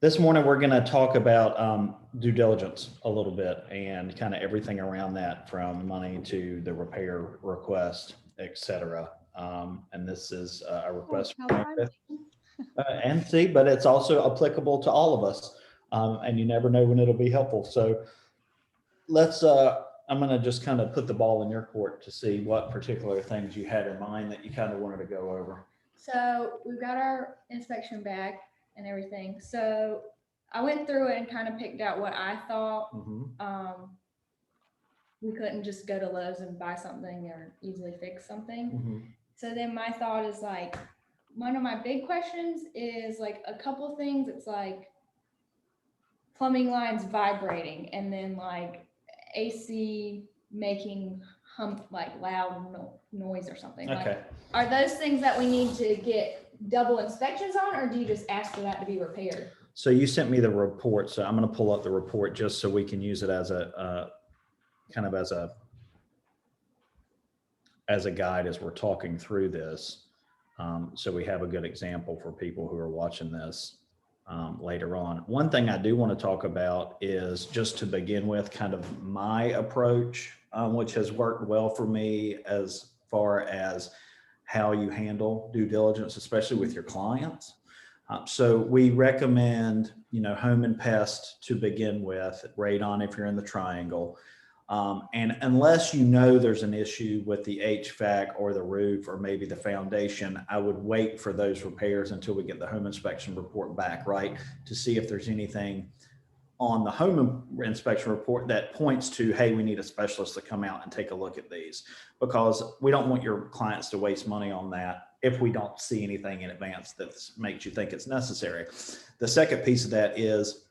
This morning, we're going to talk about due diligence a little bit and kind of everything around that, from money to the repair request, et cetera. And this is a request and see, but it's also applicable to all of us. And you never know when it'll be helpful. So I'm going to just kind of put the ball in your court to see what particular things you had in mind that you kind of wanted to go over. So we've got our inspection bag and everything. So I went through it and kind of picked out what I thought. We couldn't just go to Lowe's and buy something or easily fix something. So then my thought is like, one of my big questions is like a couple things. It's like plumbing lines vibrating, and then like AC making like loud noise or something. Okay. Like, are those things that we need to get double inspections on, or do you just ask for that to be repaired? So you sent me the report, so I'm going to pull up the report just so we can use it as a kind of as a guide as we're talking through this. So we have a good example for people who are watching this later on. One thing I do want to talk about is, just to begin with, kind of my approach, which has worked well for me as far as how you handle due diligence, especially with your clients. So we recommend, home and pest to begin with, radon if you're in the triangle. And unless you know there's an issue with the HVAC or the roof or maybe the foundation, I would wait for those repairs until we get the home inspection report back, right? To see if there's anything on the home inspection report that points to, hey, we need a specialist to come out and take a look at these, because we don't want your clients to waste money on that if we don't see anything in advance that makes you think it's necessary. The second piece of that is,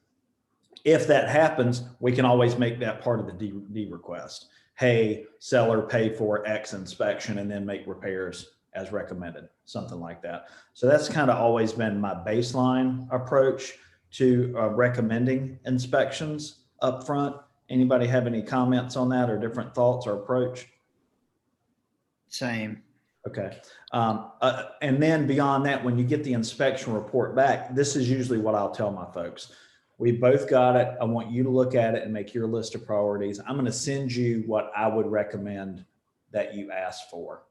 if that happens, we can always make that part of the D request. Hey, seller, pay for X inspection and then make repairs as recommended, something like that. So that's kind of always been my baseline approach to recommending inspections up front. Anybody have any comments on that or different thoughts or approach? Same. Okay. And then beyond that, when you get the inspection report back, this is usually what I'll tell my folks. We both got it. I want you to look at it and make your list of priorities. I'm going to send you what I would recommend that you ask for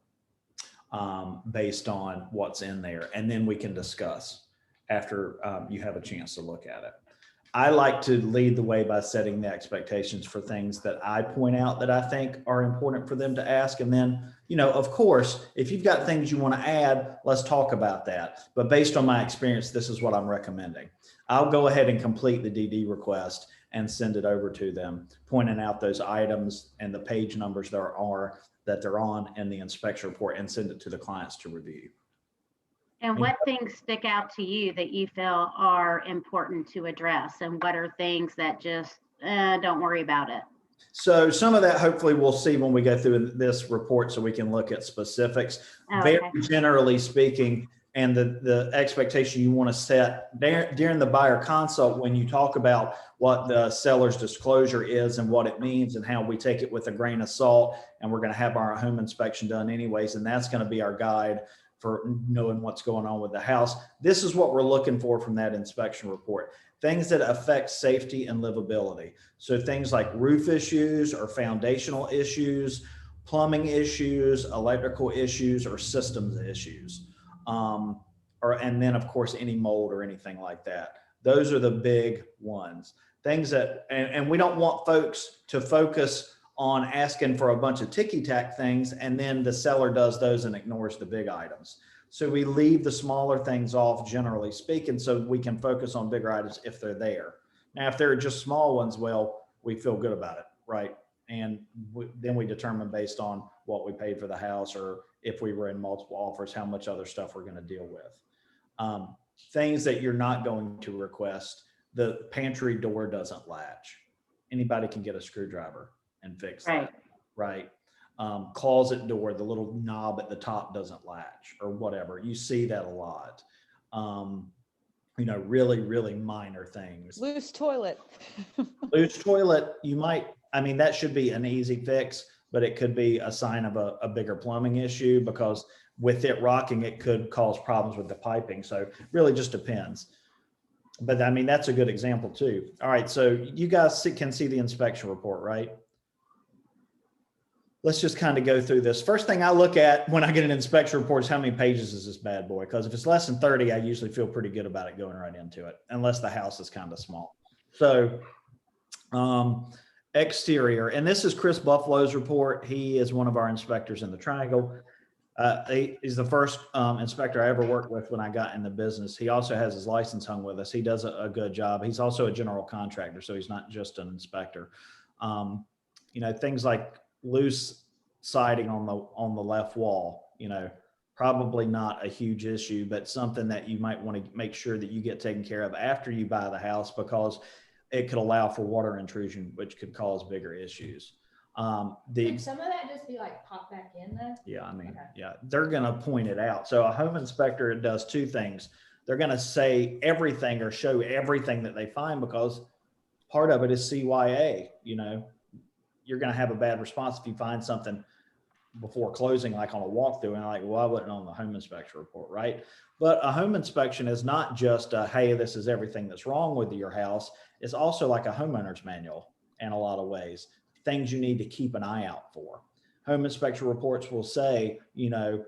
based on what's in there. And then we can discuss after you have a chance to look at it. I like to lead the way by setting the expectations for things that I point out that I think are important for them to ask. And then, of course, if you've got things you want to add, let's talk about that. But based on my experience, this is what I'm recommending. I'll go ahead and complete the DD request and send it over to them, pointing out those items and the page numbers that they're on in the inspection report, and send it to the clients to review. And what things stick out to you that you feel are important to address, and what are things that just don't worry about it? So some of that hopefully we'll see when we go through this report, so we can look at specifics. Very generally speaking, and the expectation you want to set during the buyer consult, when you talk about what the seller's disclosure is and what it means and how we take it with a grain of salt, and we're going to have our home inspection done anyways, and that's going to be our guide for knowing what's going on with the house. This is what we're looking for from that inspection report. Things that affect safety and livability. So things like roof issues or foundational issues, plumbing issues, electrical issues, or systems issues. And then of course, any mold or anything like that. Those are the big ones. Things that, and we don't want folks to focus on asking for a bunch of ticky-tack things, and then the seller does those and ignores the big items. So we leave the smaller things off, generally speaking, so we can focus on bigger items if they're there. Now, if they're just small ones, well, we feel good about it, right? And then we determine based on what we paid for the house, or if we were in multiple offers, how much other stuff we're going to deal with. Things that you're not going to request: the pantry door doesn't latch. Anybody can get a screwdriver and fix that, right? Closet door, the little knob at the top doesn't latch, or whatever. You see that a lot. Really, really minor things. Loose toilet. Loose toilet, that should be an easy fix, but it could be a sign of a bigger plumbing issue, because with it rocking, it could cause problems with the piping. So really just depends. But I mean, that's a good example too. All right, so you guys can see the inspection report, right? Let's just kind of go through this. First thing I look at when I get an inspection report is how many pages is this bad boy? Because if it's less than 30, I usually feel pretty good about it going right into it, unless the house is kind of small. So exterior, and this is Chris Buffalo's report. He is one of our inspectors in the Triangle. He's the first inspector I ever worked with when I got in the business. He also has his license hung with us. He does a good job. He's also a general contractor, so he's not just an inspector. You know, things like loose siding on the left wall, you know, probably not a huge issue, but something that you might want to make sure that you get taken care of after you buy the house, because it could allow for water intrusion, which could cause bigger issues. Could some of that just be like pop back in though? Yeah, I mean, Okay. yeah, they're going to point it out. So a home inspector does two things. They're going to say everything or show everything that they find, because part of it is CYA. You know, you're going to have a bad response if you find something before closing, like on a walkthrough, and like, well, I wasn't on the home inspection report, right? But a home inspection is not just a, hey, this is everything that's wrong with your house. It's also like a homeowner's manual in a lot of ways, things you need to keep an eye out for. Home inspection reports will say, you know,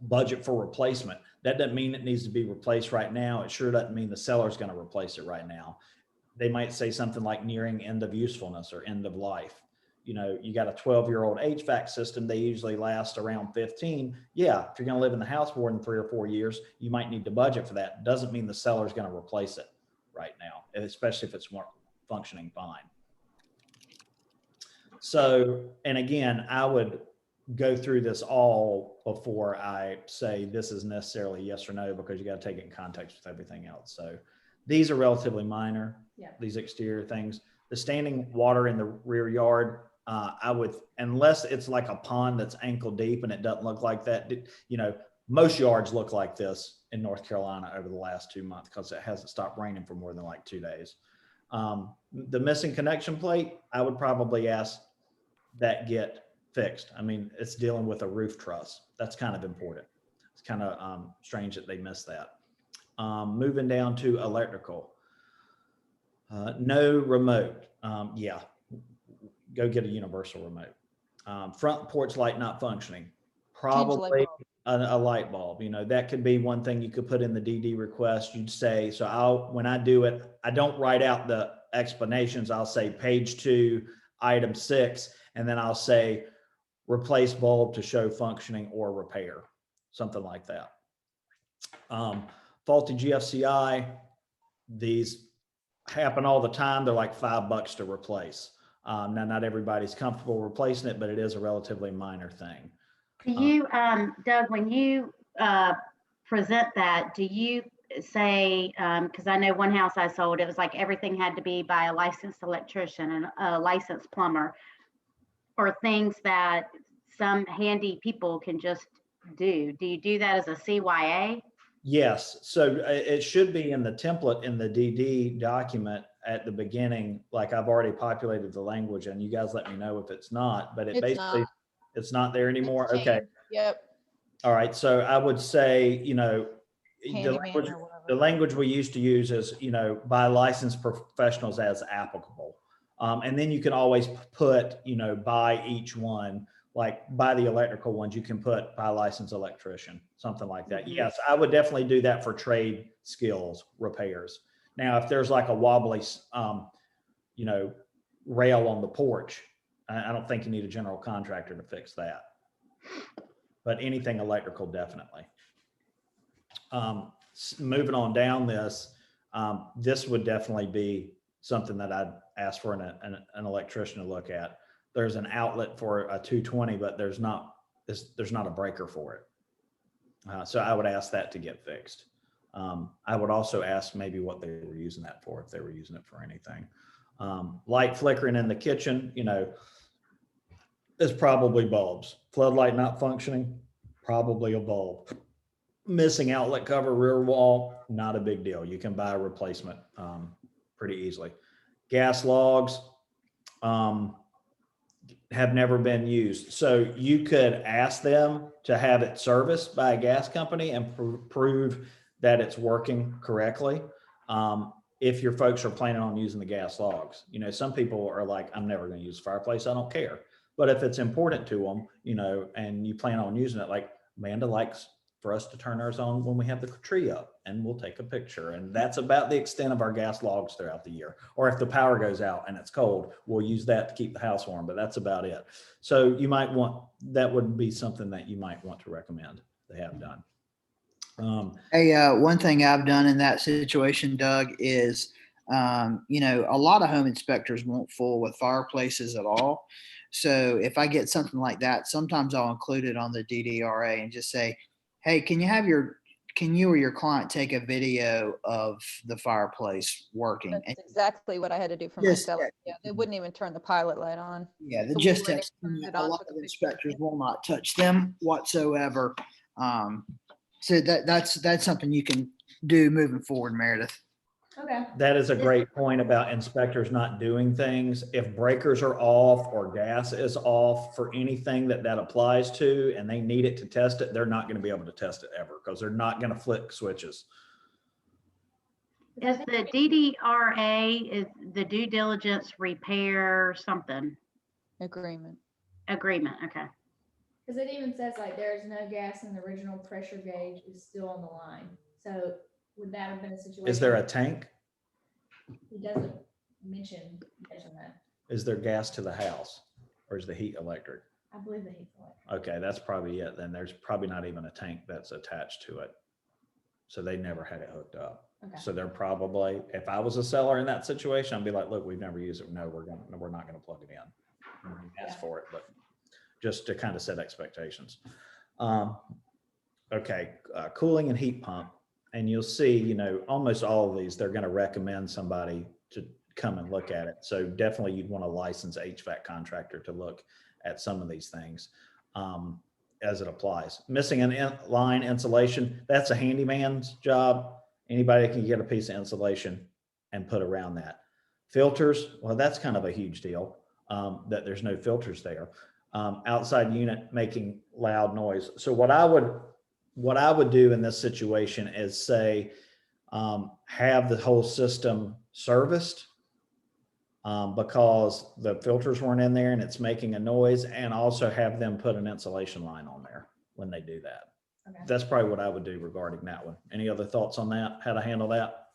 budget for replacement. That doesn't mean it needs to be replaced right now. It sure doesn't mean the seller's going to replace it right now. They might say something like nearing end of usefulness or end of life. You know, you got a 12-year-old HVAC system, they usually last around 15. Yeah, if you're going to live in the house more than 3 or 4 years, you might need to budget for that. Doesn't mean the seller's going to replace it right now, especially if it's more functioning fine. So, and again, I would go through this all before I say this is necessarily yes or no, because you got to take it in context with everything else. So these are relatively minor, these exterior things. The standing water in the rear yard, I would, unless it's like a pond that's ankle deep and it doesn't look like that, you know, most yards look like this in North Carolina over the last 2 months because it hasn't stopped raining for more than like 2 days. The missing connection plate, I would probably ask that get fixed. I mean, it's dealing with a roof truss. That's kind of important. It's kind of strange that they missed that. Moving down to electrical. No remote. Yeah, go get a universal remote. Front porch light not functioning. Probably a light bulb. You know, that could be one thing you could put in the DD request. You'd say, so when I do it, I don't write out the explanations. I'll say page 2, item 6, and then I'll say replace bulb to show functioning or repair, something like that. Faulty GFCI, these happen all the time. They're like $5 to replace. Now, not everybody's comfortable replacing it, but it is a relatively minor thing. Do you, Doug, when you present that, do you say, because I know one house I sold, it was like everything had to be by a licensed electrician and a licensed plumber, or things that some handy people can just do? Do you do that as a CYA? Yes. So it should be in the template in the DD document at the beginning. Like I've already populated the language, and you guys let me know if it's not, but it's not there anymore. Okay. Yep. All right. So I would say, you know, the language we used to use is, you know, by licensed professionals as applicable. And then you can always put, you know, by each one, like by the electrical ones, you can put by licensed electrician, something like that. Mm-hmm. Yes, I would definitely do that for trade skills repairs. Now, if there's like a wobbly, you know, rail on the porch, I don't think you need a general contractor to fix that. But anything electrical, definitely. Moving on down this, this would definitely be something that I'd ask for an electrician to look at. There's an outlet for a 220, but there's not a breaker for it. So I would ask that to get fixed. I would also ask maybe what they were using that for, if they were using it for anything. Light flickering in the kitchen, you know, is probably bulbs. Floodlight not functioning, probably a bulb. Missing outlet cover, rear wall, not a big deal. You can buy a replacement pretty easily. Gas logs have never been used. So you could ask them to have it serviced by a gas company and prove that it's working correctly. if your folks are planning on using the gas logs. You know, some people are like, I'm never going to use a fireplace. I don't care. But if it's important to them, you know, and you plan on using it, like Amanda likes for us to turn ours on when we have the tree up, and we'll take a picture. And that's about the extent of our gas logs throughout the year. Or if the power goes out and it's cold, we'll use that to keep the house warm, but that's about it. So you might want, that would be something that you might want to recommend to have done. Hey, one thing I've done in that situation, Doug, is, you know, a lot of home inspectors won't fool with fireplaces at all. So if I get something like that, sometimes I'll include it on the DDRA and just say, hey, can you or your client take a video of the fireplace working? That's And exactly what I had to do for Just- myself. Yeah, they wouldn't even turn the pilot light on. yeah, the So we just already text, turned it a on lot for the of picture. inspectors will not touch them whatsoever. So that's something you can do moving forward, Meredith. Okay. That is a great point about inspectors not doing things. If breakers are off or gas is off for anything that applies to, and they need it to test it, they're not going to be able to test it ever, because they're not going to flick switches. Is the DDRA, is the due diligence repair something Agreement. agreement? Okay. Because it even says like there's no gas and the original pressure gauge is still on the line. So would that have been a situation? Is there a tank? He doesn't mention that. Is there gas to the house, or is the heat electric? I believe that he's electric. Okay, that's probably it. Then there's probably not even a tank that's attached to it. So they never had it hooked up. Okay. So they're probably, if I was a seller in that situation, I'd be like, look, we've never used it. No, we're not going to plug it in. We can ask Yeah. for it, but just to kind of set expectations. Okay, cooling and heat pump. And you'll see, you know, almost all of these, they're going to recommend somebody to come and look at it. So definitely you'd want a licensed HVAC contractor to look at some of these things as it applies. Missing an line insulation, that's a handyman's job. Anybody can get a piece of insulation and put around that. Filters, well, that's kind of a huge deal that there's no filters there. Outside unit making loud noise. So what I would do in this situation is say, have the whole system serviced because the filters weren't in there and it's making a noise, and also have them put an insulation line on there when they do that. Okay. That's probably what I would do regarding that one. Any other thoughts on that? How to handle that?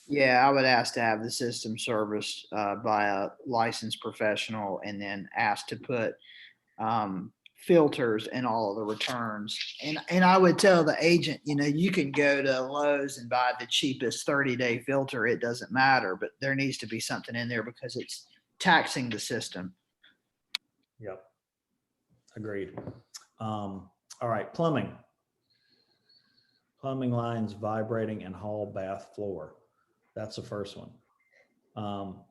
Yeah, I would ask to have the system serviced by a licensed professional, and then ask to put filters in all of the returns. And I would tell the agent, you know, you can go to Lowe's and buy the cheapest 30-day filter. It doesn't matter, but there needs to be something in there because it's taxing the system. Yep. Agreed. All right, plumbing. Plumbing lines vibrating in hall bath floor. That's the first one.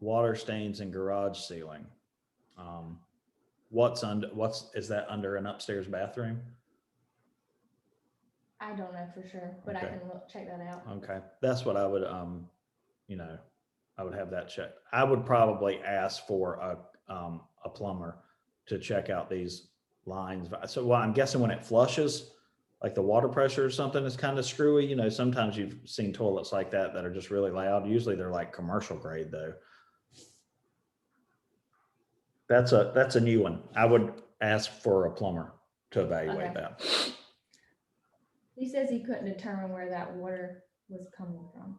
Water stains in garage ceiling. Is that under an upstairs bathroom? I don't know for sure, but Okay. I can check that out. Okay, that's what I would, you know, I would have that checked. I would probably ask for a plumber to check out these lines. So, well, I'm guessing when it flushes, like the water pressure or something is kind of screwy. You know, sometimes you've seen toilets like that are just really loud. Usually they're like commercial grade though. That's a new one. I would ask for a plumber to evaluate Okay. that. He says he couldn't determine where that water was coming from.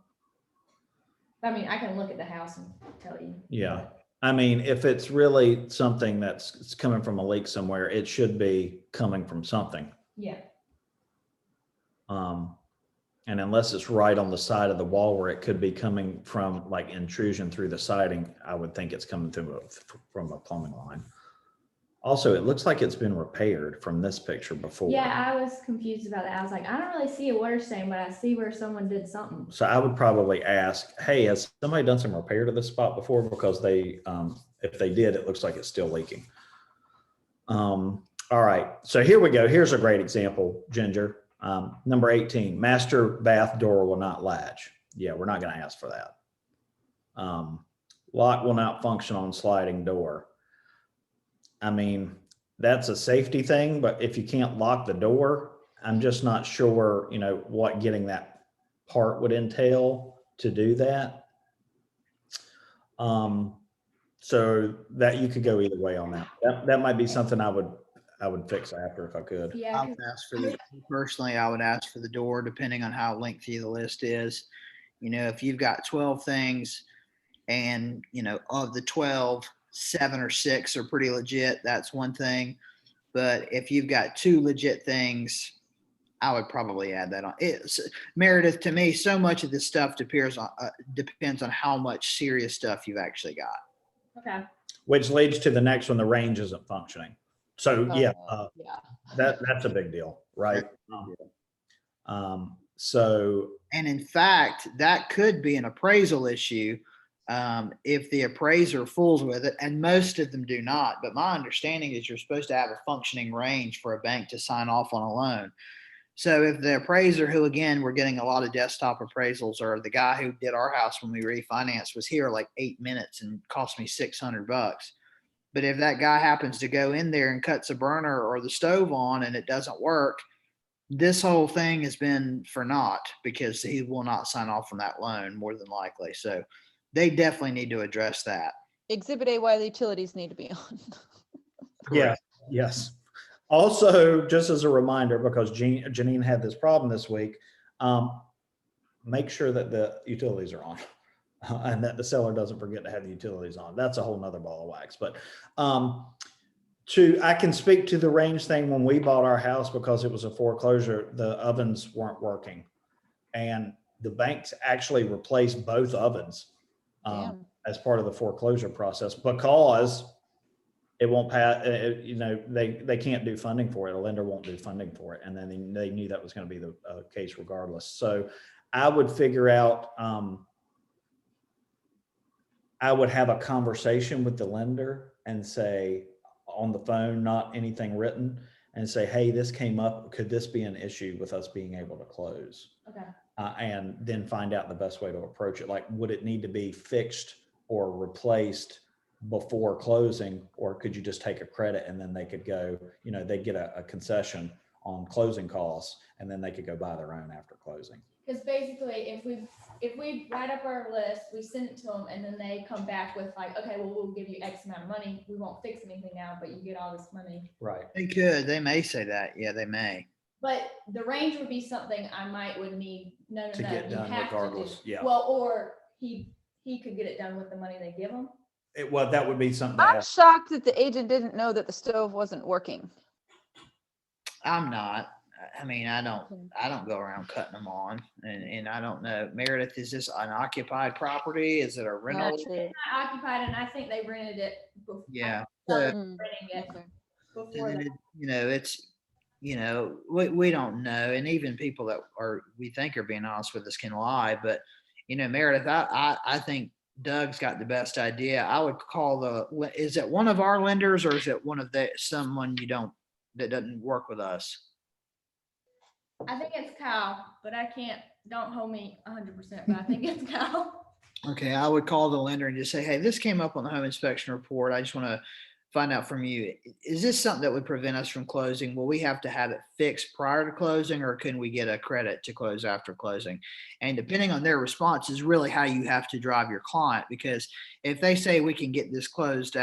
I mean, I can look at the house and tell you. Yeah. I mean, if it's really something that's coming from a leak somewhere, it should be coming from something. Yeah. And unless it's right on the side of the wall where it could be coming from like intrusion through the siding, I would think it's coming from a plumbing line. Also, it looks like it's been repaired from this picture before. Yeah, I was confused about that. I was like, I don't really see a water stain, but I see where someone did something. So I would probably ask, hey, has somebody done some repair to this spot before? Because they, if they did, it looks like it's still leaking. All right, so here we go. Here's a great example, Ginger. Number 18, master bath door will not latch. Yeah, we're not going to ask for that. Lock will not function on sliding door. I mean, that's a safety thing, but if you can't lock the door, I'm just not sure, you know, what getting that part would entail to do that. So that you could go either way on that. That might be something I would fix after if I could. Yeah, I would ask for the, personally, I would ask for the door, depending on how lengthy the list is. You know, if you've got 12 things and, you know, of the 12, 7 or 6 are pretty legit, that's one thing. But if you've got 2 legit things, I would probably add that on. It's Meredith, to me, so much of this stuff depends on how much serious stuff you've actually got. okay. Which leads to the next one, the range isn't functioning. So yeah, Yeah. that's a big deal, right? So, And in fact, that could be an appraisal issue if the appraiser fools with it, and most of them do not. But my understanding is you're supposed to have a functioning range for a bank to sign off on a loan. So if the appraiser, who again, we're getting a lot of desktop appraisals, or the guy who did our house when we refinanced was here like 8 minutes and cost me $600. But if that guy happens to go in there and cuts a burner or the stove on and it doesn't work, this whole thing has been for naught because he will not sign off on that loan more than likely. So they definitely need to address that. Exhibit A, why the utilities need to be on. yeah, yes. Also, just as a reminder, because Janine had this problem this week, make sure that the utilities are on and that the seller doesn't forget to have the utilities on. That's a whole nother ball of wax. But I can speak to the range thing. When we bought our house, because it was a foreclosure, the ovens weren't working. And the banks actually replaced both ovens as part of the foreclosure process, because it won't pass, you know, they can't do funding for it. A lender won't do funding for it. And then they knew that was going to be the case regardless. So I would figure out, I would have a conversation with the lender and say on the phone, not anything written, and say, hey, this came up. Could this be an issue with us being able to close? Okay. And then find out the best way to approach it. Like, would it need to be fixed or replaced before closing, or could you just take a credit and then they could go, you know, they get a concession on closing costs and then they could go buy their own after closing? Because basically, if we write up our list, we send it to them, and then they come back with like, okay, well, we'll give you X amount of money. We won't fix anything now, but you get all this money. Right. They may say that. Yeah, they may. But the range would be something I would need. No, To get you done have regardless. to do. Yeah. Well, or he could get it done with the money they give him. Well, that would be something. I'm shocked that the agent didn't know that the stove wasn't working. I'm not. I mean, I don't go around cutting them on, and I don't know. Meredith, is this an occupied property? Is it a rental? Not true. It's not occupied, and I think they rented it. Before, Yeah. renting it Okay. before And that. you know, it's, you know, we don't know. And even people that we think are being honest with us can lie. But, you know, Meredith, I think Doug's got the best idea. I would call is it one of our lenders, or is it one of someone that doesn't work with us? I think it's Kyle, but don't hold me 100%, but I think it's Kyle. Okay, I would call the lender and just say, hey, this came up on the home inspection report. I just want to find out from you, is this something that would prevent us from closing? Will we have to have it fixed prior to closing, or can we get a credit to close after closing? And depending on their response is really how you have to drive your client, because if they say we can get this closed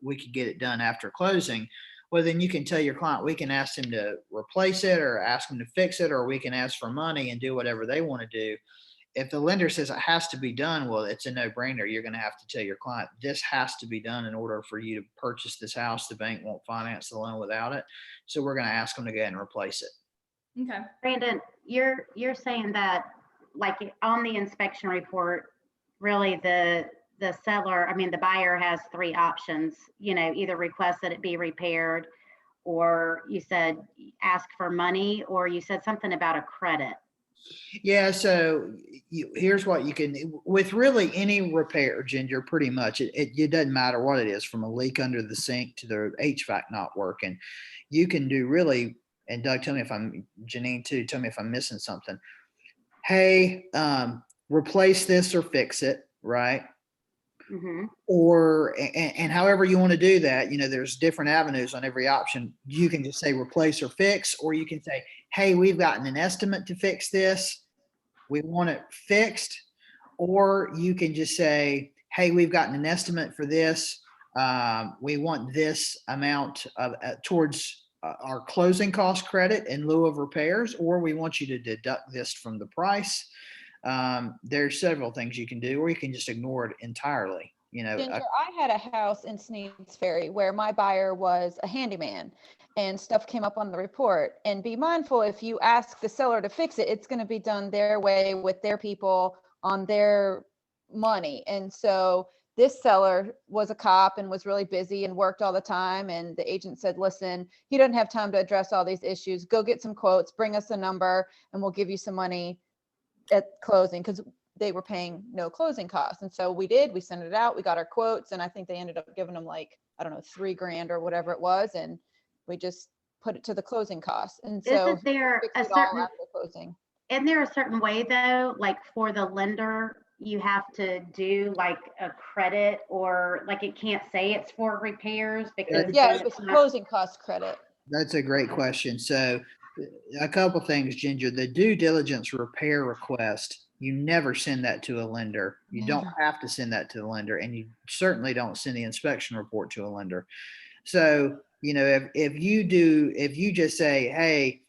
we can get it done after closing, well, then you can tell your client, we can ask them to replace it or ask them to fix it, or we can ask for money and do whatever they want to do. If the lender says it has to be done, well, it's a no-brainer. You're going to have to tell your client, this has to be done in order for you to purchase this house. The bank won't finance the loan without it. So we're going to ask them to go ahead and replace it. Okay. Brandon, you're saying that, like, on the inspection report, really the seller, I mean, the buyer has 3 options, you know, either request that it be repaired, or you said ask for money, or you said something about a credit. Yeah, so here's what you can, with really any repair, Ginger, pretty much, it doesn't matter what it is, from a leak under the sink to the HVAC not working. You can do really, and Doug, Janine too, tell me if I'm missing something. Hey, replace this or fix it, right? Mm-hmm. Or, and however you want to do that, you know, there's different avenues on every option. You can just say replace or fix, or you can say, hey, we've gotten an estimate to fix this. We want it fixed, Or you can just say, hey, we've gotten an estimate for this. We want this amount of towards our closing cost credit in lieu of repairs, or we want you to deduct this from the price. There's several things you can do, or you can just ignore it entirely. Ginger, I had a house in Sneed's Ferry where my buyer was a handyman and stuff came up on the report. And be mindful, if you ask the seller to fix it, it's going to be done their way with their people on their money. And so this seller was a cop and was really busy and worked all the time. And the agent said, listen, he doesn't have time to address all these issues. Go get some quotes, bring us a number, and we'll give you some money at closing, because they were paying no closing costs. And so we sent it out, we got our quotes, and I think they ended up giving them like, I don't know, $3,000 or whatever it was. And we just put it to the closing costs. And so Isn't there fixed a it all certain, after closing. isn't there a certain way though, like for the lender, you have to do like a credit, or like it can't say it's for repairs because Yeah, then it was it's not- closing cost credit. That's a great question. So a couple things, Ginger. The due diligence repair request, you never send that to a lender. You don't have to send that to the lender, and you certainly don't send the inspection report to a lender. So, if you just say, hey,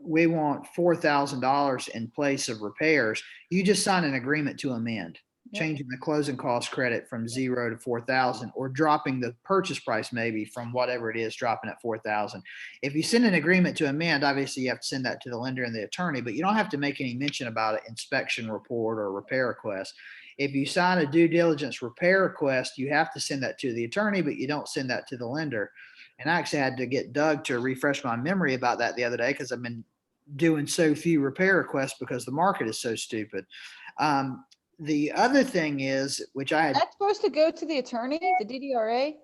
we want $4,000 in place of repairs, you just sign an agreement to amend. Yep. Changing the closing cost credit from 0 to 4,000, or dropping the purchase price maybe from whatever it is, dropping at 4,000. If you send an agreement to amend, obviously you have to send that to the lender and the attorney, but you don't have to make any mention about an inspection report or repair request. If you sign a due diligence repair request, you have to send that to the attorney, but you don't send that to the lender. And I actually had to get Doug to refresh my memory about that the other day, because I've been doing so few repair requests because the market is so stupid. The other thing is, which That's supposed to go to the attorney, the DDRA?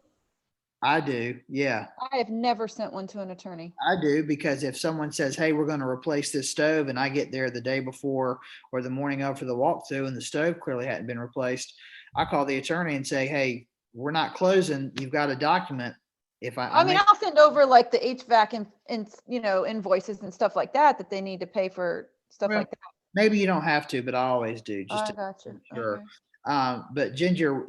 I do, yeah, I have never sent one to an attorney. I do, because if someone says, hey, we're going to replace this stove, and I get there the day before or the morning of for the walkthrough and the stove clearly hadn't been replaced, I call the attorney and say, hey, we're not closing. You've got a document. If I mean, I'll send over like the HVAC and invoices and stuff like that they need to pay for stuff Well, like that. maybe you don't have to, but I always do, just I to got you. be sure. Okay. But Ginger,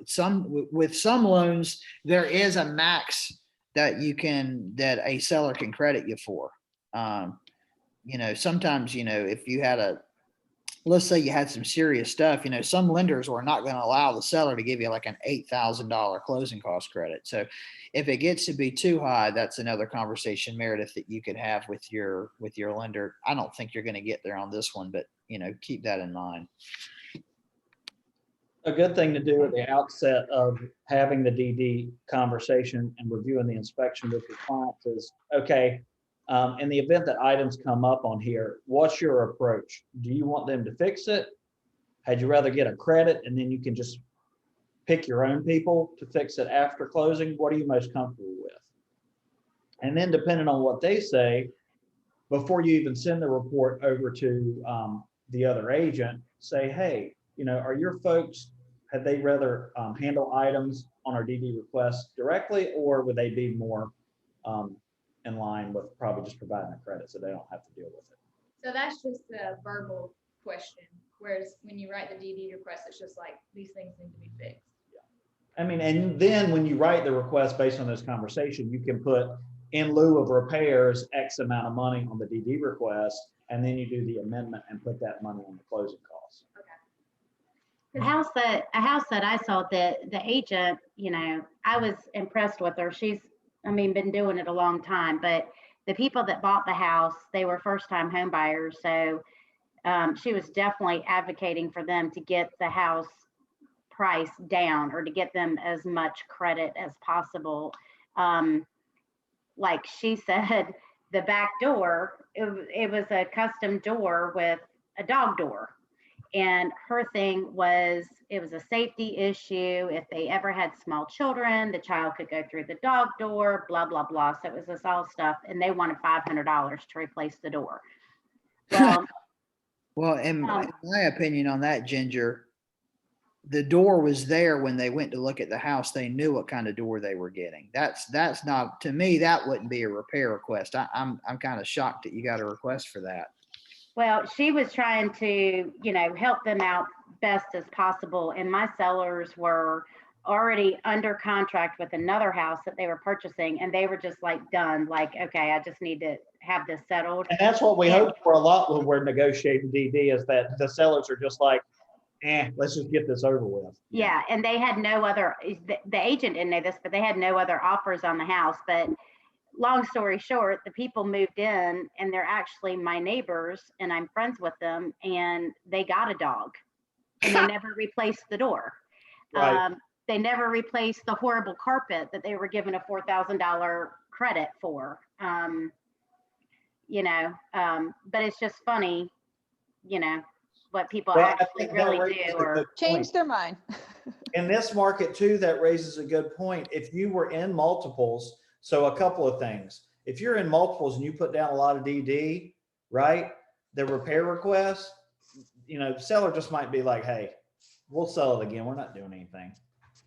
with some loans, there is a max that that a seller can credit you for. Sometimes, if you had let's say you had some serious stuff, some lenders are not going to allow the seller to give you like an $8,000 closing cost credit. So if it gets to be too high, that's another conversation, Meredith, that you could have with your lender. I don't think you're going to get there on this one, but keep that in mind. A good thing to do at the outset of having the DD conversation and reviewing the inspection with your clients is, okay, in the event that items come up on here, what's your approach? Do you want them to fix it? Had you rather get a credit and then you can just pick your own people to fix it after closing? What are you most comfortable with? And then depending on what they say, before you even send the report over to the other agent, say, hey, are your folks, had they rather handle items on our DD request directly, or would they be more in line with probably just providing a credit so they don't have to deal with it? So that's just a verbal question. Whereas when you write the DD request, it's just like, these things need to be fixed. Yeah. I mean, and then when you write the request based on this conversation, you can put in lieu of repairs, X amount of money on the DD request, and then you do the amendment and put that money on the closing costs. A house that I saw, the agent, I was impressed with her. She's, been doing it a long time, but the people that bought the house, they were first time home buyers. So she was definitely advocating for them to get the house price down, or to get them as much credit as possible. Like she said, the back door, it was a custom door with a dog door. And her thing was, it was a safety issue. If they ever had small children, the child could go through the dog door, blah, blah, blah. So it was this all stuff. And they wanted $500 to replace the door. Well, well, in my opinion on that, Ginger, the door was there when they went to look at the house. They knew what kind of door they were getting. That's not, to me, that wouldn't be a repair request. I'm kind of shocked that you got a request for that. well, she was trying to, help them out best as possible. And my sellers were already under contract with another house that they were purchasing, and they were just like done, like, okay, I just need to have this settled. And that's what we Yeah. hope for a lot when we're negotiating DD, is that the sellers are just like, let's just get this over with. Yeah, and they had no other, the agent didn't know this, but they had no other offers on the house. But long story short, the people moved in and they're actually my neighbors and I'm friends with them, and they got a dog and they never replaced the door. Right. They never replaced the horrible carpet that they were given a $4,000 credit for. But it's just funny, what people Well, I actually think that really raises do. a Or good Change point. their mind. In this market too, that raises a good point. If you were in multiples, so a couple of things. If you're in multiples and you put down a lot of DD, right? The repair request, seller just might be like, hey, we'll sell it again. We're not doing anything.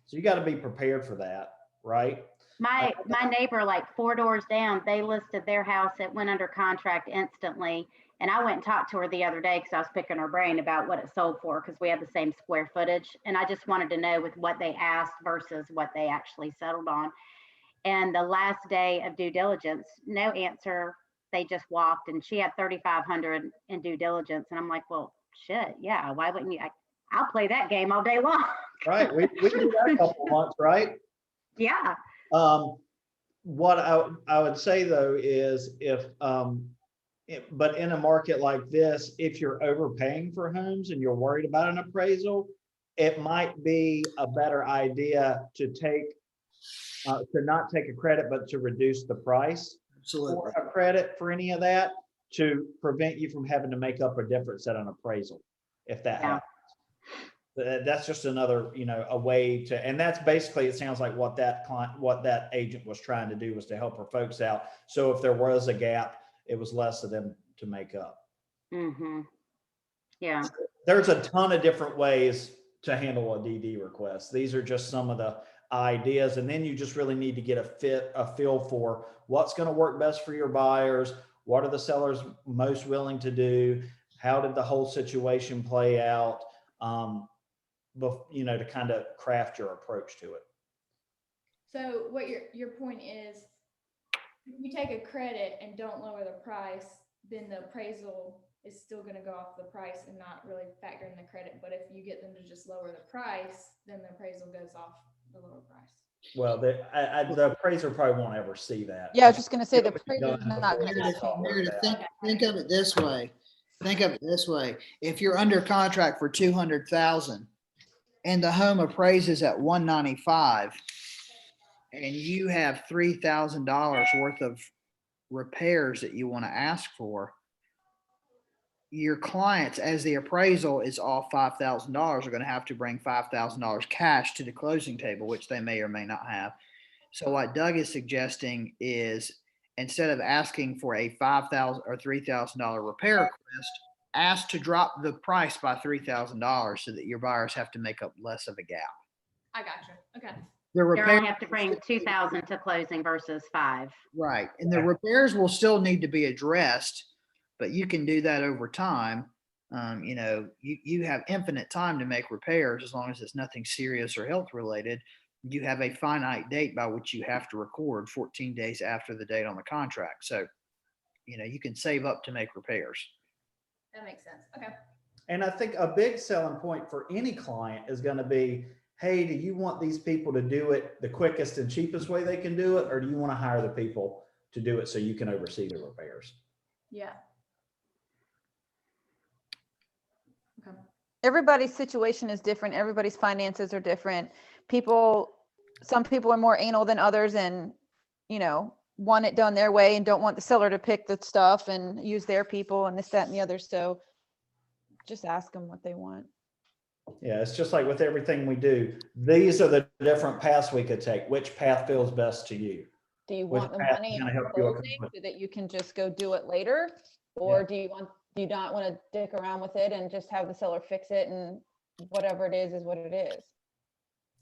So you got to be prepared for that, right? my neighbor, like 4 doors down, they listed their house. It went under contract instantly. And I went and talked to her the other day because I was picking her brain about what it sold for, because we have the same square footage. And I just wanted to know with what they asked versus what they actually settled on. And the last day of due diligence, no answer. They just walked, and she had 3,500 in due diligence. And I'm like, well, shit, yeah. Why wouldn't you? I'll play that game all day long. Right. We do that a couple of months, right? Yeah. What I would say though is but in a market like this, if you're overpaying for homes and you're worried about an appraisal, it might be a better idea to not take a credit, but to reduce the price for a credit for any of that, to prevent you from having to make up a difference at an appraisal, if that happens. That's just another, a way to, and that's basically, it sounds like what that agent was trying to do was to help her folks out. So if there was a gap, it was less of them to make up. Mm-hmm. Yeah. There's a ton of different ways to handle a DD request. These are just some of the ideas. And then you just really need to get a feel for what's going to work best for your buyers. What are the sellers most willing to do? How did the whole situation play out? To kind of craft your approach to it. So what your point is, if you take a credit and don't lower the price, then the appraisal is still going to go off the price and not really factor in the credit. But if you get them to just lower the price, then the appraisal goes off the lower price. Well, the appraiser probably won't ever see that. Yeah, I was just going to say the appraiser's not going to Meredith, think of it this way. If you're under contract for 200,000 and the home appraises at 195 and you have $3,000 worth of repairs that you want to ask for, your clients, as the appraisal is off $5,000, are going to have to bring $5,000 cash to the closing table, which they may or may not have. So what Doug is suggesting is, instead of asking for a $5,000 or $3,000 repair request, ask to drop the price by $3,000 so that your buyers have to make up less of a gap. I gotcha. Okay. The They repair only have to bring 2,000 to closing versus 5. Right. And the repairs will still need to be addressed, but you can do that over time. You have infinite time to make repairs as long as it's nothing serious or health related. You have a finite date by which you have to record 14 days after the date on the contract. So, you can save up to make repairs. That makes sense. Okay. And I think a big selling point for any client is going to be, hey, do you want these people to do it the quickest and cheapest way they can do it? Or do you want to hire the people to do it so you can oversee the repairs? Yeah. Okay. Everybody's situation is different. Everybody's finances are different. Some people are more anal than others and, want it done their way and don't want the seller to pick the stuff and use their people and this, that, and the other. So just ask them what they want. Yeah, it's just like with everything we do. These are the different paths we could take. Which path feels best to you? Do you Which want the path money is gonna at help you closing so that you can just go do it later? Or do you not want to dick around with it and just have the seller fix it, and whatever it is what it is?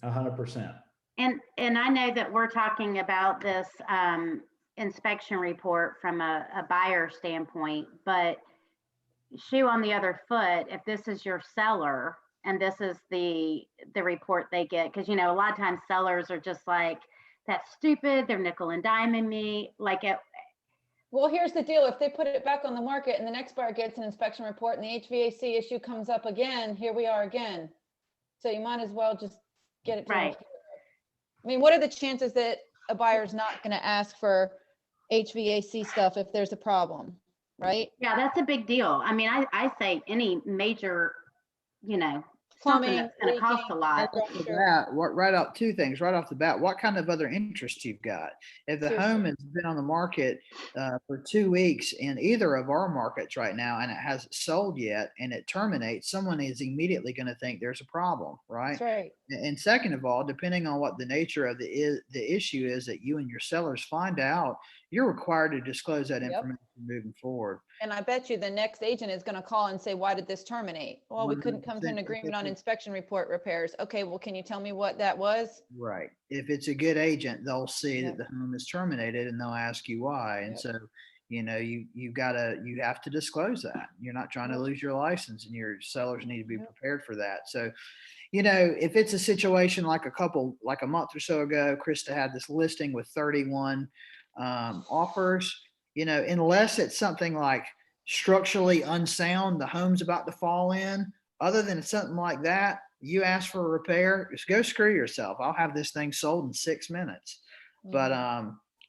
100%. And I know that we're talking about this inspection report from a buyer standpoint, but shoe on the other foot, if this is your seller and this is the report they get. Because, you know, a lot of times sellers are just like, that's stupid, they're nickel and diming me. Like, Well, here's the deal. If they put it back on the market and the next buyer gets an inspection report and the HVAC issue comes up again, here we are again. So you might as well just get it. right. I mean, what are the chances that a buyer's not going to ask for HVAC stuff if there's a problem, right? Yeah, that's a big deal. I mean, I say any major, you know, something Plumbing, that's going to cost a leaking, lot. That, right off, two things right off the bat. What kind of other interests you've got? If the home has been on the market for 2 weeks in either of our markets right now and it hasn't sold yet and it terminates, someone is immediately going to think there's a problem, right? That's right. And second of all, depending on what the nature of the issue is that you and your sellers find out, you're required to disclose that Yep. information moving forward. And I bet you the next agent is going to call and say, why did this terminate? Well, we couldn't come to an 100%. agreement on inspection report repairs. Okay, well, can you tell me what that was? Right. If it's a good agent, they'll see Yep. that the home is terminated and they'll ask you why. And Yep. so, you know, you have to disclose that. You're not trying to lose your license, and your sellers need to be Yep. prepared for that. So, you know, if it's a situation like a month or so ago, Krista had this listing with 31 offers, you know, unless it's something like structurally unsound, the home's about to fall in, other than something like that, you ask for a repair, just go screw yourself. I'll have this thing sold in 6 minutes. But,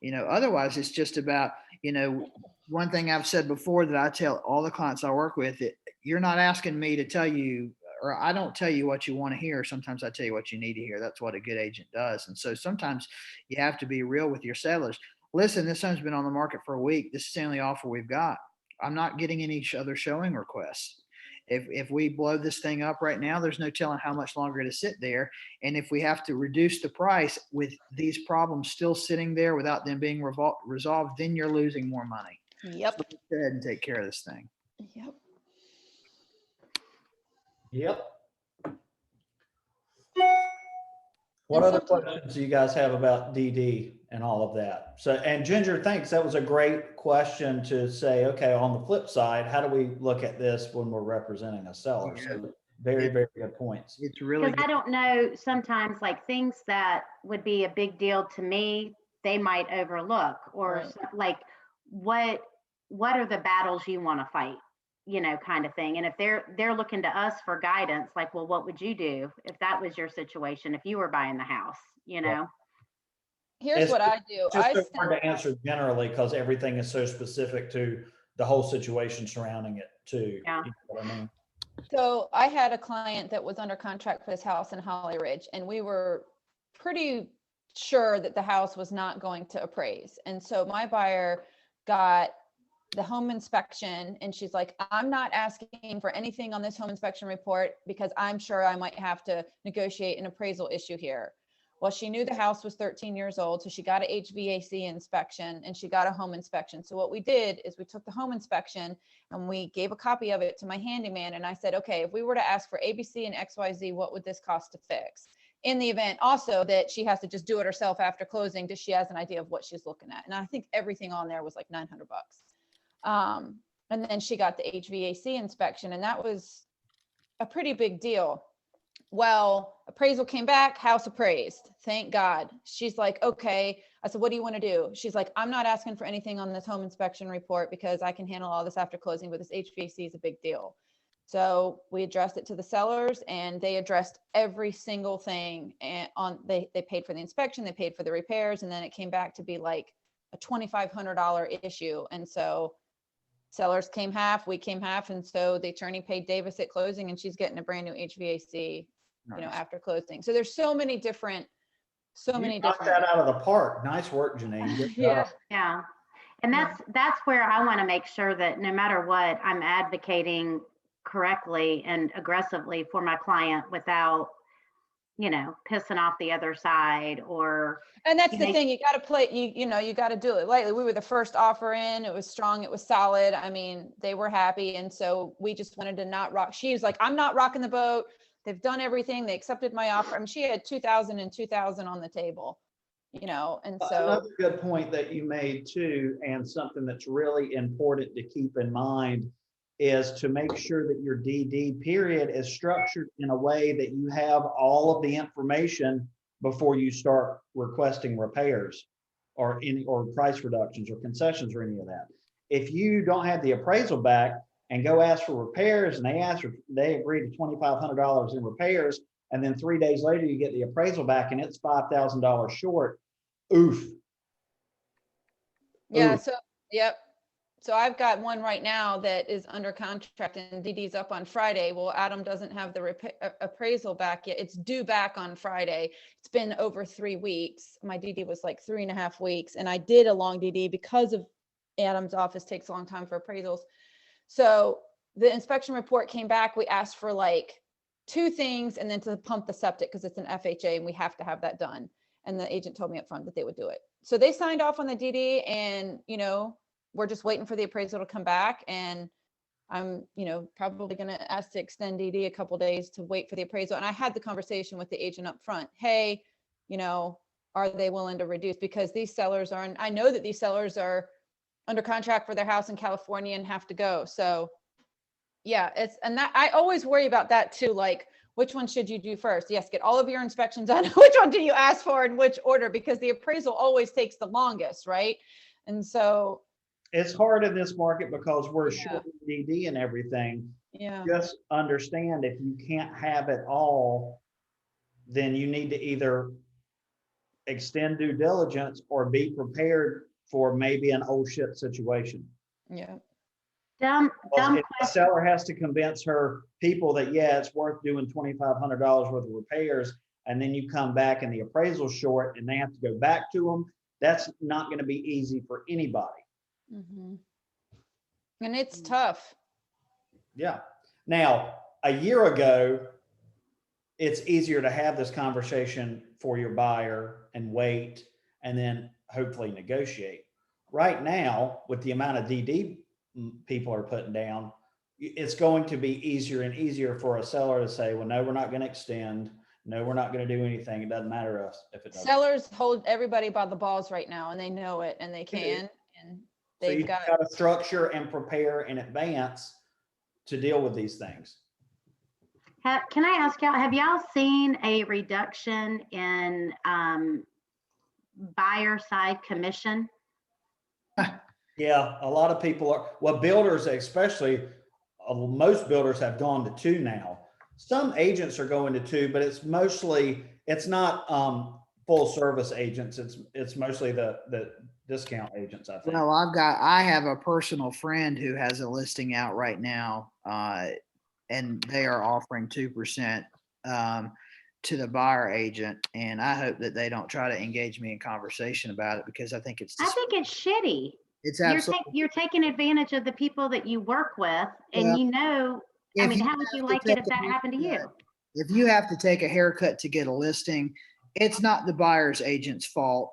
you know, otherwise it's just about, you know, one thing I've said before that I tell all the clients I work with, you're not asking me to tell you, or I don't tell you what you want to hear. Sometimes I tell you what you need to hear. That's what a good agent does. And so sometimes you have to be real with your sellers. Listen, this home's been on the market for a week. This is the only offer we've got. I'm not getting any other showing requests. If we blow this thing up right now, there's no telling how much longer to sit there. And if we have to reduce the price with these problems still sitting there without them being resolved, then you're losing more money. Yep. So let's go ahead and take care of this thing. Yep. Yep. What other questions do you guys have about DD and all of that? So, and Ginger, thanks. That was a great question to say, okay, on the flip side, how do we look at this when we're representing a seller? So very, very good points. It's really Because I don't know, sometimes like things that would be a big deal to me, they might overlook, or Right. like what are the battles you want to fight, you know, kind of thing. And if they're looking to us for guidance, like, well, what would you do if that was your situation, if you were buying the house, you know? Here's It's what I do. Just I so send- hard to answer generally because everything is so specific to the whole situation surrounding it too. Yeah. You know what I mean? So I had a client that was under contract for his house in Holly Ridge, and we were pretty sure that the house was not going to appraise. And so my buyer got the home inspection, and she's like, I'm not asking for anything on this home inspection report because I'm sure I might have to negotiate an appraisal issue here. Well, she knew the house was 13 years old, so she got an HVAC inspection and she got a home inspection. So what we did is we took the home inspection and we gave a copy of it to my handyman. And I said, okay, if we were to ask for ABC and XYZ, what would this cost to fix? In the event also that she has to just do it herself after closing, just she has an idea of what she's looking at. And I think everything on there was like $900. And then she got the HVAC inspection, and that was a pretty big deal. Well, appraisal came back, house appraised. Thank God. She's like, okay. I said, what do you want to do? She's like, I'm not asking for anything on this home inspection report because I can handle all this after closing, but this HVAC is a big deal. So we addressed it to the sellers, and they addressed every single thing. And they paid for the inspection, they paid for the repairs, and then it came back to be like a $2,500 issue. And so sellers came half, we came half. And so the attorney paid Davis at closing, and she's getting a brand new HVAC, you know, after closing. So there's so many different. You knocked that out of the park. Nice work, Janine. Good Yeah. job. Yeah. And that's where I want to make sure that no matter what, I'm advocating correctly and aggressively for my client without, you know, pissing off the other side. Or And that's you the know, thing, you got to play, you know, you got to do it lightly. We were the first offer in, it was strong, it was solid. I mean, they were happy. And so we just wanted to not rock. She was like, I'm not rocking the boat. They've done everything. They accepted my offer. I mean, she had 2,000 and 2,000 on the table, you know, and so. Another good point that you made too, and something that's really important to keep in mind is to make sure that your DD period is structured in a way that you have all of the information before you start requesting repairs or price reductions or concessions or any of that. If you don't have the appraisal back and go ask for repairs and they agree to $2,500 in repairs, and then 3 days later you get the appraisal back and it's $5,000 short, oof. Yeah, Ooh. so, yep. So I've got one right now that is under contract and DD's up on Friday. Well, Adam doesn't have the appraisal back yet. It's due back on Friday. It's been over 3 weeks. My DD was like 3.5 weeks, and I did a long DD because of Adam's office takes a long time for appraisals. So the inspection report came back. We asked for like 2 things and then to pump the septic because it's an FHA and we have to have that done. And the agent told me up front that they would do it. So they signed off on the DD, and, you know, we're just waiting for the appraisal to come back. And I'm, you know, probably going to ask to extend DD a couple days to wait for the appraisal. And I had the conversation with the agent up front. Hey, you know, are they willing to reduce? Because these sellers are, I know that these sellers are under contract for their house in California and have to go. So yeah, and that I always worry about that too. Like, which one should you do first? Yes, get all of your inspections done. Which one do you ask for in which order? Because the appraisal always takes the longest, right? And so it's hard in this market because we're Yeah. short DD and everything. yeah, Just understand, if you can't have it all, then you need to either extend due diligence or be prepared for maybe an oh shit situation. yeah. Dumb If the question. seller has to convince her people that, yeah, it's worth doing $2,500 worth of repairs, and then you come back and the appraisal's short and they have to go back to them, that's not going to be easy for anybody. Mm-hmm. And it's tough. Yeah. Now, a year ago, it's easier to have this conversation for your buyer and wait and then hopefully negotiate. Right now, with the amount of DD people are putting down, it's going to be easier and easier for a seller to say, well, no, we're not going to extend. No, we're not going to do anything. It doesn't matter if it doesn't. Sellers hold everybody by the balls right now, and they know it, and they can, and So they've you've got to structure and prepare in advance to deal with these things. Can I ask y'all, have y'all seen a reduction in buyer side commission? Yeah, a lot of people are, well, builders especially, most builders have gone to 2 now. Some agents are going to 2, but it's mostly, it's not full service agents. It's mostly the discount agents, I think. Well, I have a personal friend who has a listing out right now, and they are offering 2% to the buyer agent. And I hope that they don't try to engage me in conversation about it, because I think it's shitty. it's absolutely. You're taking advantage of the people that you work with, and Well, you know, I if mean, you how would have you to like it take if a that happened to you? haircut- If you have to take a haircut to get a listing, it's not the buyer's agent's fault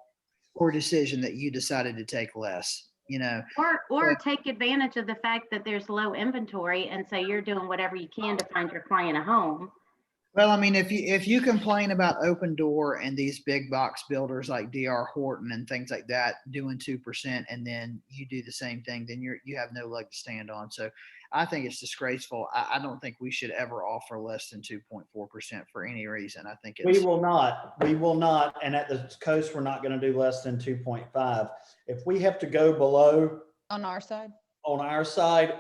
or decision that you decided to take less, you know. Or take advantage of the fact that there's low inventory, and so you're doing whatever you can to find your client a home. Well, I mean, if you complain about Open Door and these big box builders like DR Horton and things like that doing 2%, and then you do the same thing, then you have no leg to stand on. So I think it's disgraceful. I don't think we should ever offer less than 2.4% for any reason. I think We will not. And at the coast, we're not going to do less than 2.5. If we have to go below on our side,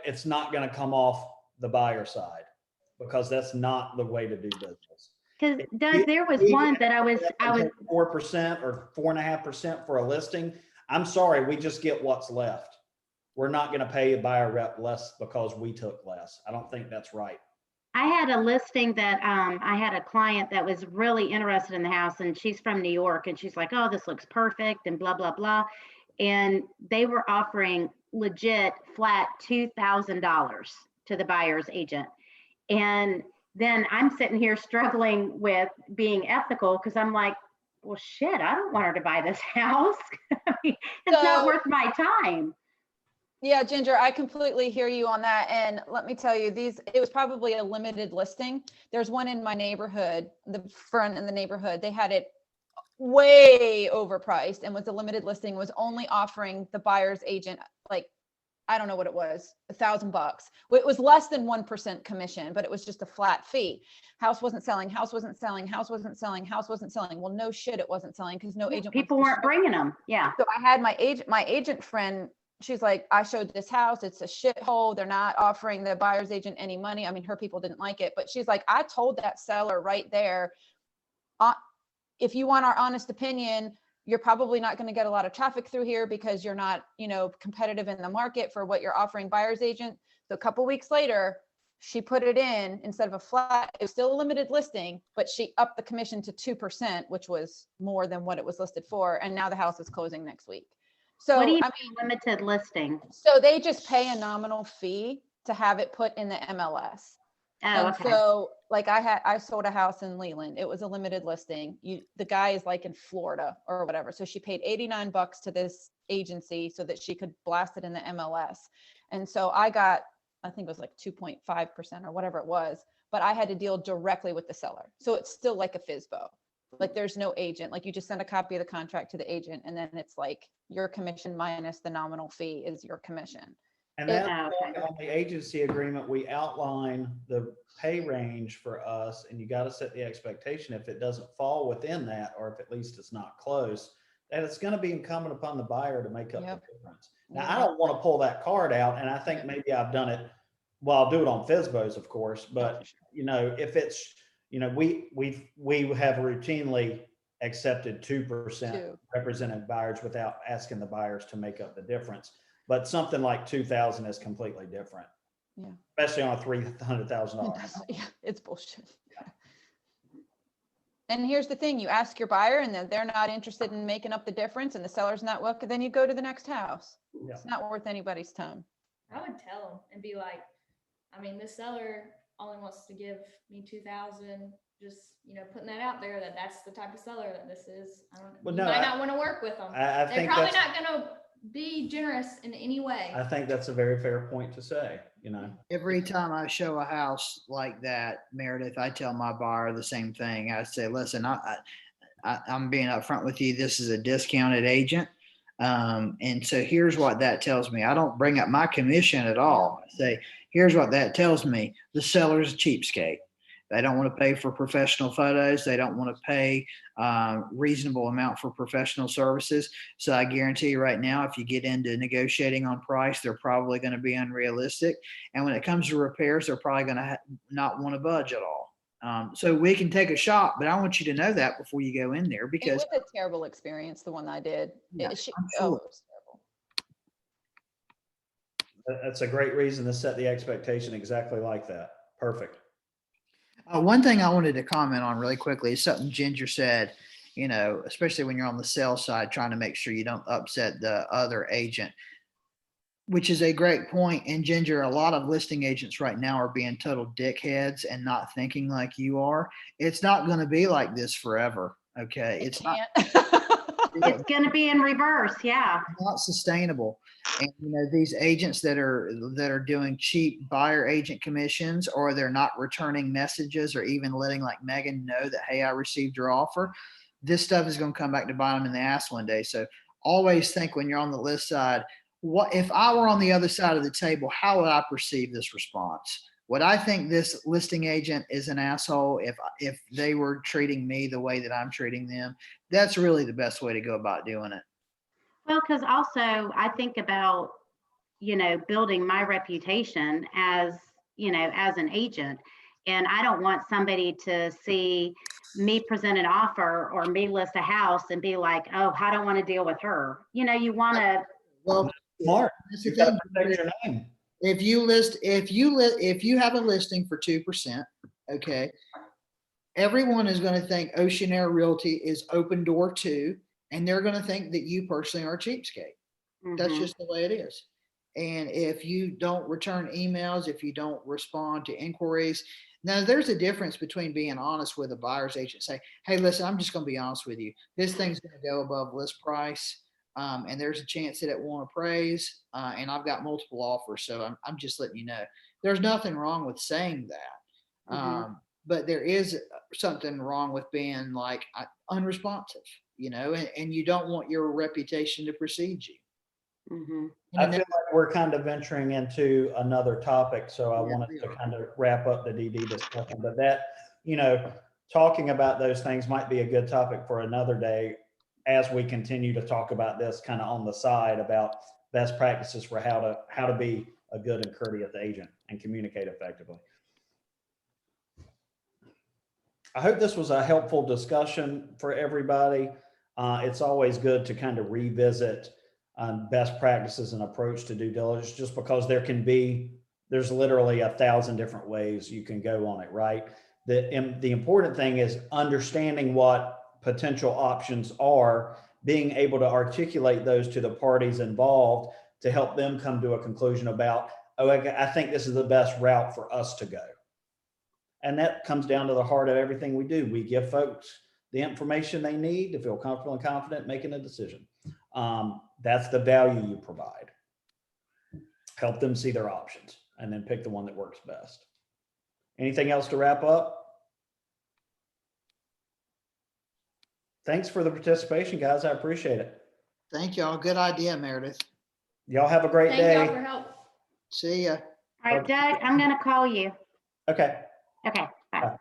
it's not going to come off the buyer side, because that's not the way to do business. Because Doug, there was one that I was 4% or 4.5% for a listing. I'm sorry, we just get what's left. We're not going to pay a buyer rep less because we took less. I don't think that's right. I had a listing that I had a client that was really interested in the house, and she's from New York, and she's like, oh, this looks perfect and blah, blah, blah. And they were offering legit flat $2,000 to the buyer's agent. And then I'm sitting here struggling with being ethical, because I'm like, well, shit, I don't want her to buy this house. It's not worth my time. Yeah, Ginger, I completely hear you on that. And let me tell you, it was probably a limited listing. There's one in my neighborhood, the front in the neighborhood. They had it way overpriced and was a limited listing, was only offering the buyer's agent like I don't know what it was, $1,000. It was less than 1% commission, but it was just a flat fee. House wasn't selling, house wasn't selling, house wasn't selling, house wasn't selling. Well, no shit, it wasn't selling because no agent. People weren't bringing them. Yeah. So I had my agent friend, she's like, I showed this house, it's a shithole. They're not offering the buyer's agent any money. I mean, her people didn't like it, but she's like, I told that seller right there, if you want our honest opinion, you're probably not going to get a lot of traffic through here because you're not, competitive in the market for what you're offering buyer's agent. So a couple weeks later, she put it in instead of a flat, it was still a limited listing, but she upped the commission to 2%, which was more than what it was listed for. And now the house is closing next week. So what do you mean limited listing? So they just pay a nominal fee to have it put in the MLS. Oh, And okay. so like I sold a house in Leland. It was a limited listing. The guy is like in Florida or whatever. So she paid $89 to this agency so that she could blast it in the MLS. And so I got, I think it was like 2.5% or whatever it was, but I had to deal directly with the seller. So it's still like a FSBO. Like there's no agent, like you just send a copy of the contract to the agent and then it's like your commission minus the nominal fee is your commission. And then on the agency agreement, we outline the pay range for us, and you got to set the expectation if it doesn't fall within that, or if at least it's not close, that it's going to be incumbent upon the buyer to make up the difference. Now, I don't want to pull that card out, and I think maybe I've done it. Well, I'll do it on FSBOs, of course, but if it's, we have routinely accepted 2% represented buyers without asking the buyers to make up the difference. But something like 2,000 is completely different. Yeah. Especially on a $300,000. Yeah, it's bullshit. Yeah. And here's the thing, you ask your buyer and then they're not interested in making up the difference and the seller's not welcome, then you go to the next house. Yeah. It's not worth anybody's time. I would tell them and be like, I mean, this seller only wants to give me 2,000. Just, putting that out there that's the type of seller that this is. You might not want to work with them. They're probably not going to be generous in any way. I think that's a very fair point to say, Every time I show a house like that, Meredith, I tell my buyer the same thing. I say, listen, I'm being upfront with you. This is a discounted agent. And so here's what that tells me. I don't bring up my commission at all. I say, here's what that tells me. The seller's a cheapskate. They don't want to pay for professional photos. They don't want to pay reasonable amount for professional services. So I guarantee you right now, if you get into negotiating on price, they're probably going to be unrealistic. And when it comes to repairs, they're probably going to not want to budge at all. So we can take a shot, but I want you to know that before you go in there, because it was a terrible experience, the one I did. Yeah, it was sure. terrible. That's a great reason to set the expectation exactly like that. Perfect. One thing I wanted to comment on really quickly is something Ginger said, especially when you're on the sales side, trying to make sure you don't upset the other agent, which is a great point. And Ginger, a lot of listing agents right now are being total dickheads and not thinking like you are. It's not going to be like this forever. Okay. It's not. It's going to be in reverse. Yeah. Not sustainable. And these agents that are doing cheap buyer agent commissions, or they're not returning messages or even letting like Megan know that, hey, I received your offer. This stuff is going to come back to bite them in the ass one day. So always think when you're on the list side, what if I were on the other side of the table, how would I perceive this response? Would I think this listing agent is an asshole if they were treating me the way that I'm treating them? That's really the best way to go about doing it. Well, because also I think about, building my reputation as an agent. And I don't want somebody to see me present an offer or me list a house and be like, oh, I don't want to deal with her. You want to. Well, smart. You got to protect your name. If you have a listing for 2%, okay, everyone is going to think Ocean Air Realty is open door too, and they're going to think that you personally are a cheapskate. Mm-hmm. That's just the way it is. And if you don't return emails, if you don't respond to inquiries, now there's a difference between being honest with a buyer's agent, say, hey, listen, I'm just going to be honest with you. This thing's going to go above list price. And there's a chance that it won't appraise, and I've got multiple offers, so I'm just letting you know. There's nothing wrong with saying that, but there is something wrong with being like unresponsive, and you don't want your reputation to precede you. Mhm. I feel like we're kind of venturing into another topic, so I Yeah, wanted we to are. kind of wrap up the DD discussion, but that, talking about those things might be a good topic for another day as we continue to talk about this kind of on the side about best practices for how to be a good and courteous agent and communicate effectively. I hope this was a helpful discussion for everybody. It's always good to kind of revisit best practices and approach to due diligence, just because there's literally 1,000 different ways you can go on it, right? The important thing is understanding what potential options are, being able to articulate those to the parties involved to help them come to a conclusion about, oh, I think this is the best route for us to go. And that comes down to the heart of everything we do. We give folks the information they need to feel comfortable and confident making a decision. That's the value you provide. Help them see their options and then pick the one that works best. Anything else to wrap up? Thanks for the participation, guys. I appreciate it. Thank y'all. Good idea, Meredith. Y'all have a great Thank day. y'all for help. See ya. All right, Doug, I'm gonna call you. Okay. Okay, bye. Bye.